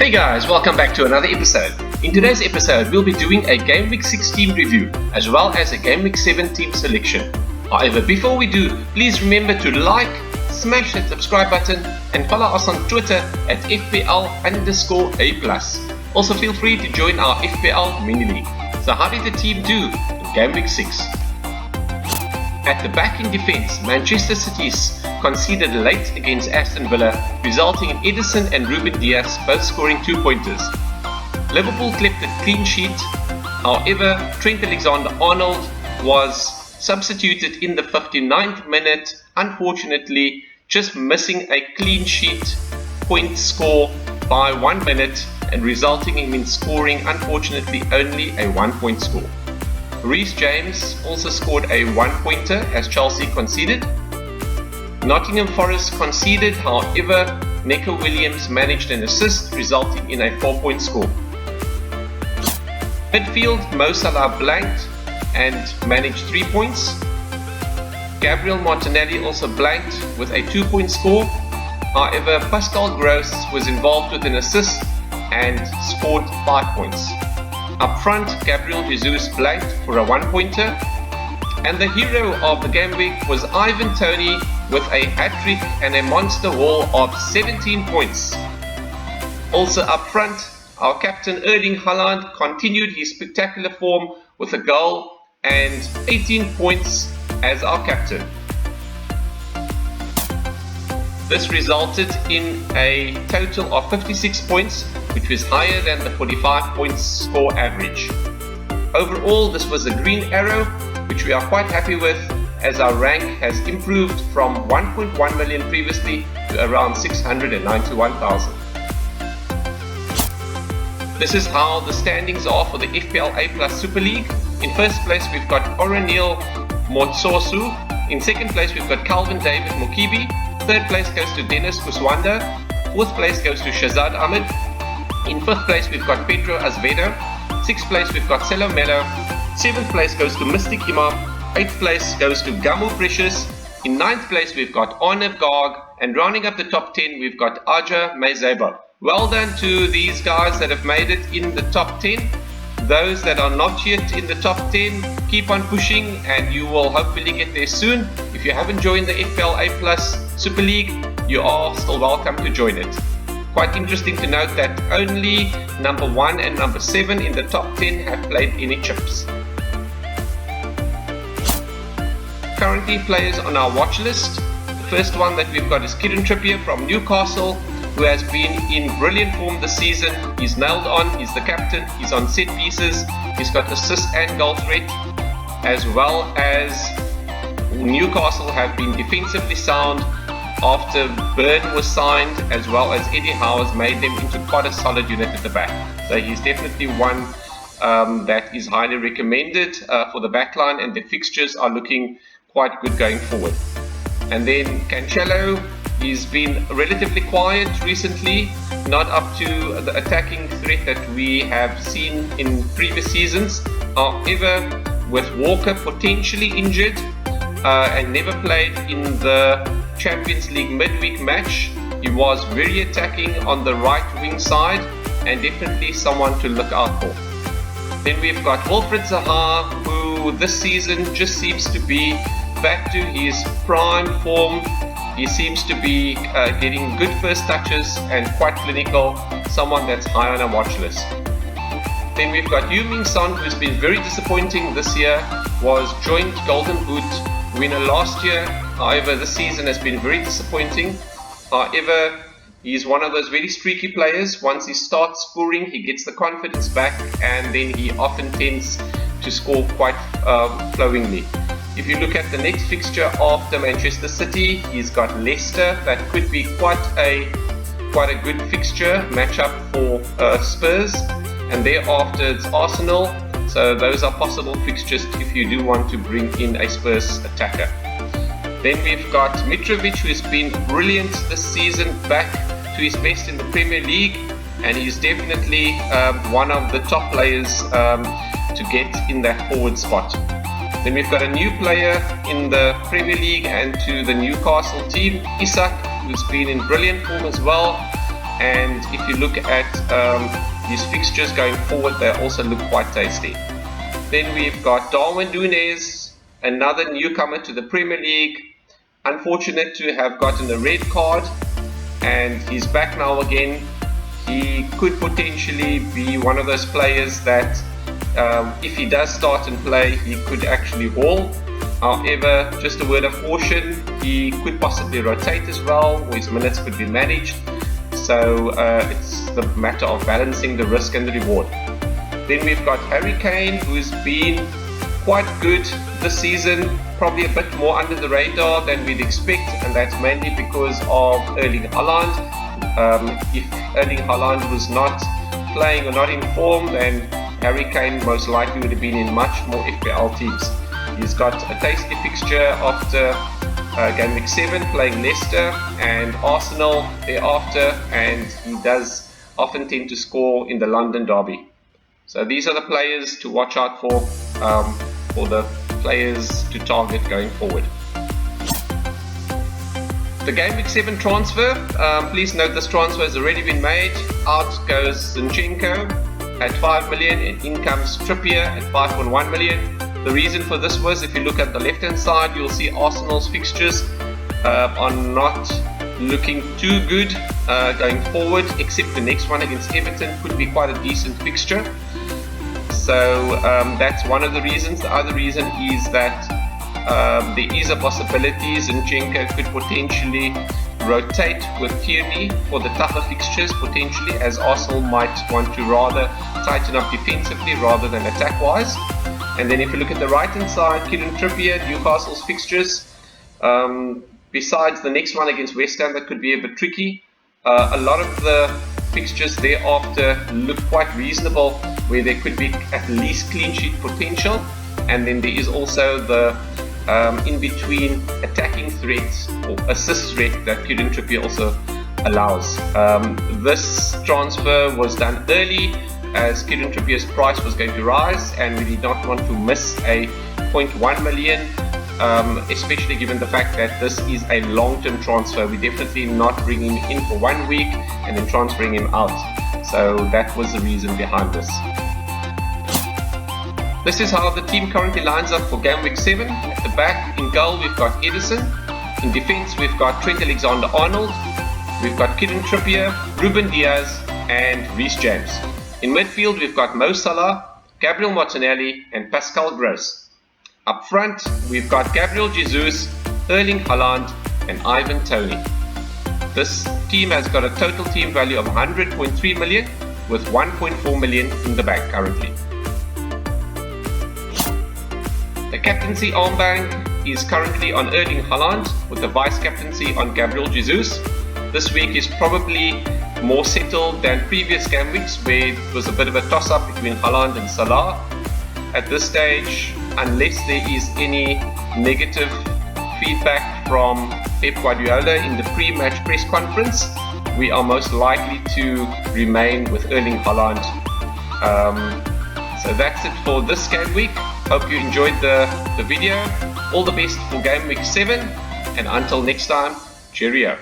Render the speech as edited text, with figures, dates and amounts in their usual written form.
Hey guys, welcome back to another episode. In today's episode, we'll be doing a Game Week 6 team review, as well as a Game Week 7 team selection. However, before we do, please remember to like, smash that subscribe button, and follow us on Twitter at FPL_A+. Also feel free to join our FPL mini league. So how did the team do in Game Week 6? At the back in defence, Manchester City's conceded late against Aston Villa, resulting in Edison and Ruben Dias both scoring 2-pointers. Liverpool kept a clean sheet, however Trent Alexander-Arnold was substituted in the 59th minute, unfortunately just missing a clean sheet point score by 1 minute and resulting in him scoring unfortunately only a 1-point score. Reece James also scored a 1-pointer as Chelsea conceded. Nottingham Forest conceded, however Neco Williams managed an assist resulting in a 4-point score. Midfield, Mo Salah blanked and managed 3 points. Gabriel Martinelli also blanked with a 2-point score. However, Pascal Gross was involved with an assist and scored 5 points. Up front, Gabriel Jesus blanked for a 1-pointer. And the hero of the game week was Ivan Toney with a hat-trick and a monster haul of 17 points. Also up front, our captain Erling Haaland continued his spectacular form with a goal and 18 points as our captain. This resulted in a total of 56 points, which was higher than the 45 points score average. Overall, this was a green arrow, which we are quite happy with, as our rank has improved from 1.1 million previously to around 691,000. This is how the standings are for the FPLA Super League. In first place we've got Oranil Motsosu. In second place we've got Calvin David Mokibi. Third place goes to Dennis Kuswanda. Fourth place goes to Shazad Ahmed. In fifth place we've got Pedro Azevedo. Sixth place we've got Celo Mello. Seventh place goes to Mystic Imam. Eighth place goes to Gamu Precious. In ninth place we've got Arnav Garg. And rounding up the top 10 we've got Aja Mezeba. Well done to these guys that have made it in the top 10. Those that are not yet in the top 10, keep on pushing and you will hopefully get there soon. If you haven't joined the FPLA Super League, you are still welcome to join it. Quite interesting to note that only number 1 and number 7 in the top 10 have played any chips. Currently players on our watch list. The first one that we've got is Kieran Trippier from Newcastle, who has been in brilliant form this season. He's nailed on, he's the captain, he's on set pieces, he's got assist and goal threat, as well as Newcastle have been defensively sound after Byrne was signed, as well as Eddie Howe has made them into quite a solid unit at the back. So he's definitely one that is highly recommended for the backline, and the fixtures are looking quite good going forward. And then Cancelo, he's been relatively quiet recently, not up to the attacking threat that we have seen in previous seasons. However, with Walker potentially injured and never played in the Champions League midweek match, he was very attacking on the right wing side and definitely someone to look out for. Then we've got Wilfried Zaha, who this season just seems to be back to his prime form. He seems to be getting good first touches and quite clinical, someone that's high on our watch list. Then we've got Heung-min Son, who's been very disappointing this year, was joint Golden Boot winner last year. However, this season has been very disappointing. However, he's one of those very streaky players. Once he starts scoring, he gets the confidence back and then he often tends to score quite flowingly. If you look at the next fixture after Manchester City, he's got Leicester. That could be quite a good fixture matchup for Spurs, and thereafter it's Arsenal. So those are possible fixtures if you do want to bring in a Spurs attacker. Then we've got Mitrovic, who's been brilliant this season, back to his best in the Premier League, and he's definitely one of the top players to get in that forward spot. Then we've got a new player in the Premier League and to the Newcastle team, Isak, who's been in brilliant form as well. and if you look at his fixtures going forward, they also look quite tasty. Then we've got Darwin Núñez, another newcomer to the Premier League, unfortunate to have gotten a red card, and he's back now again. He could potentially be one of those players that if he does start and play, he could actually haul. However, just a word of caution, he could possibly rotate as well, or his minutes could be managed. So it's the matter of balancing the risk and the reward. Then we've got Harry Kane, who's been quite good this season, probably a bit more under the radar than we'd expect, and that's mainly because of Erling Haaland. If Erling Haaland was not playing or not in form, then Harry Kane most likely would have been in much more FPL teams. He's got a tasty fixture after game week 7 playing Leicester and Arsenal thereafter, and he does often tend to score in the London derby. So these are the players to watch out for the players to target going forward. The game week 7 transfer, please note this transfer has already been made. Out goes Zinchenko at 5 million and in comes Trippier at 5.1 million. The reason for this was, if you look at the left hand side, you'll see Arsenal's fixtures are not looking too good going forward, except the next one against Everton could be quite a decent fixture. So that's one of the reasons. The other reason is that there is a possibility Zinchenko could potentially rotate with Tierney for the tougher fixtures, potentially, as Arsenal might want to rather tighten up defensively rather than attack wise. And then if you look at the right hand side, Kieran Trippier, Newcastle's fixtures, besides the next one against West Ham that could be a bit tricky, a lot of the fixtures thereafter look quite reasonable, where there could be at least clean sheet potential. And then there is also the in-between attacking threats or assist threat that Kieran Trippier also allows. This transfer was done early as Kieran Trippier's price was going to rise, and we did not want to miss a 0.1 million, especially given the fact that this is a long-term transfer. We're definitely not bringing him in for 1 week and then transferring him out. So that was the reason behind this. This is how the team currently lines up for game week 7. At the back, in goal, we've got Edison. In defense, we've got Trent Alexander-Arnold. We've got Kieran Trippier, Ruben Diaz, and Reece James. In midfield, we've got Mo Salah, Gabriel Martinelli, and Pascal Gross. Up front, we've got Gabriel Jesus, Erling Haaland, and Ivan Toney. This team has got a total team value of 100.3 million, with 1.4 million in the bank currently. The captaincy armband is currently on Erling Haaland, with the vice captaincy on Gabriel Jesus. This week is probably more settled than previous game weeks, where it was a bit of a toss-up between Haaland and Salah. At this stage, unless there is any negative feedback from Pep Guardiola in the pre-match press conference, we are most likely to remain with Erling Haaland. So that's it for this game week. Hope you enjoyed the video. All the best for game week 7, and until next time, cheerio.